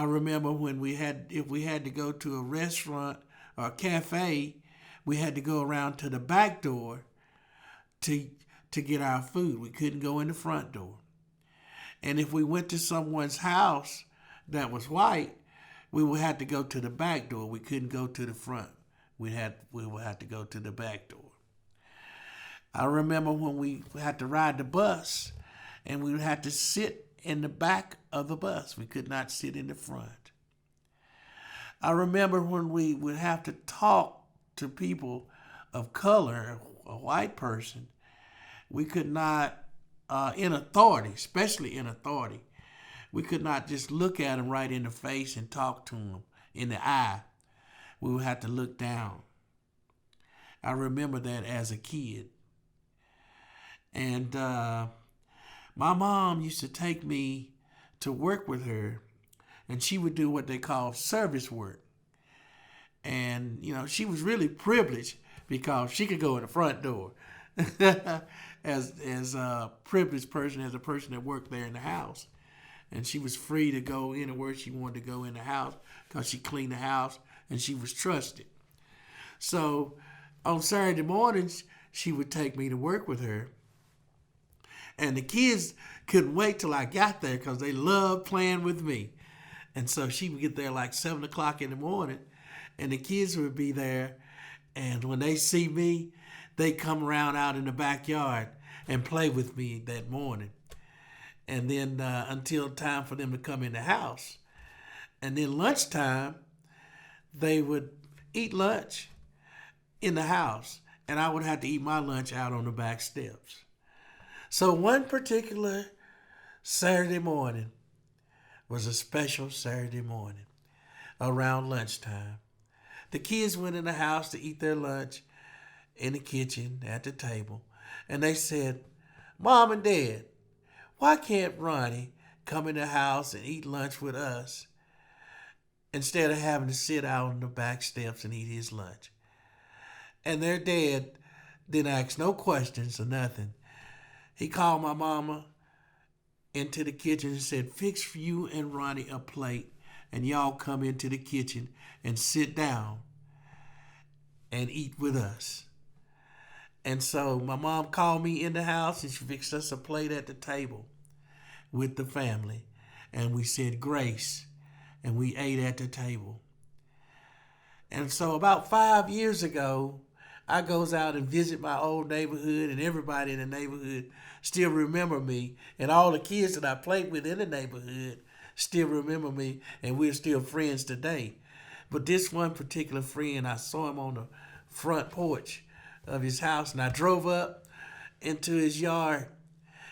remember when if we had to go to a restaurant or a cafe, we had to go around to the back door to to get our food. We couldn't go in the front door. And if we went to someone's house that was white, we would have to go to the back door. We couldn't go to the front. We would have to go to the back door. I remember when we had to ride the bus and we would have to sit in the back of the bus. We could not sit in the front. I remember when we would have to talk to people of color, a white person, we could not, in authority, especially in authority, we could not just look at them right in the face and talk to them in the eye. We would have to look down. I remember that as a kid. And my mom used to take me to work with her, and she would do what they call service work. And, you know, she was really privileged because she could go in the front door as a privileged person, as a person that worked there in the house. And she was free to go anywhere she wanted to go in the house because she cleaned the house and she was trusted. So on Saturday mornings, she would take me to work with her. And the kids couldn't wait till I got there because they loved playing with me. And so she would get there like 7 o'clock in the morning, and the kids would be there. And when they see me, they come around out in the backyard and play with me that morning. And then until time for them to come in the house. And then lunchtime, they would eat lunch in the house, and I would have to eat my lunch out on the back steps. So one particular Saturday morning was a special Saturday morning around lunchtime. The kids went in the house to eat their lunch in the kitchen at the table, and they said, "Mom and Dad, why can't Ronnie come in the house and eat lunch with us instead of having to sit out on the back steps and eat his lunch?" And their dad didn't ask no questions or nothing. He called my mama into the kitchen and said, "Fix for you and Ronnie a plate, and y'all come into the kitchen and sit down and eat with us." And so my mom called me in the house and she fixed us a plate at the table with the family. And we said grace and we ate at the table. And so about 5 years ago, I goes out and visit my old neighborhood, and everybody in the neighborhood still remember me. And all the kids that I played with in the neighborhood still remember me, and we're still friends today. But this one particular friend, I saw him on the front porch of his house, and I drove up into his yard,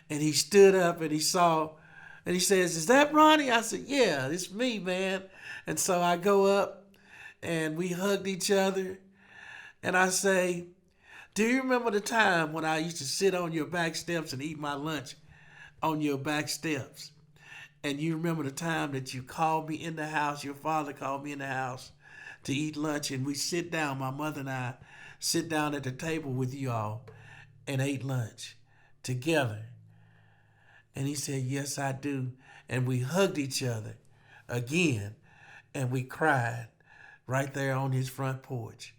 and he stood up and he saw, and he says, "Is that Ronnie?" I said, "Yeah, it's me, man." And so I go up and we hugged each other, and I say, "Do you remember the time when I used to sit on your back steps and eat my lunch on your back steps? And you remember the time that you called me in the house, your father called me in the house to eat lunch, and we sit down, my mother and I sit down at the table with you all and ate lunch together?" And he said, "Yes, I do." And we hugged each other again, and we cried right there on his front porch.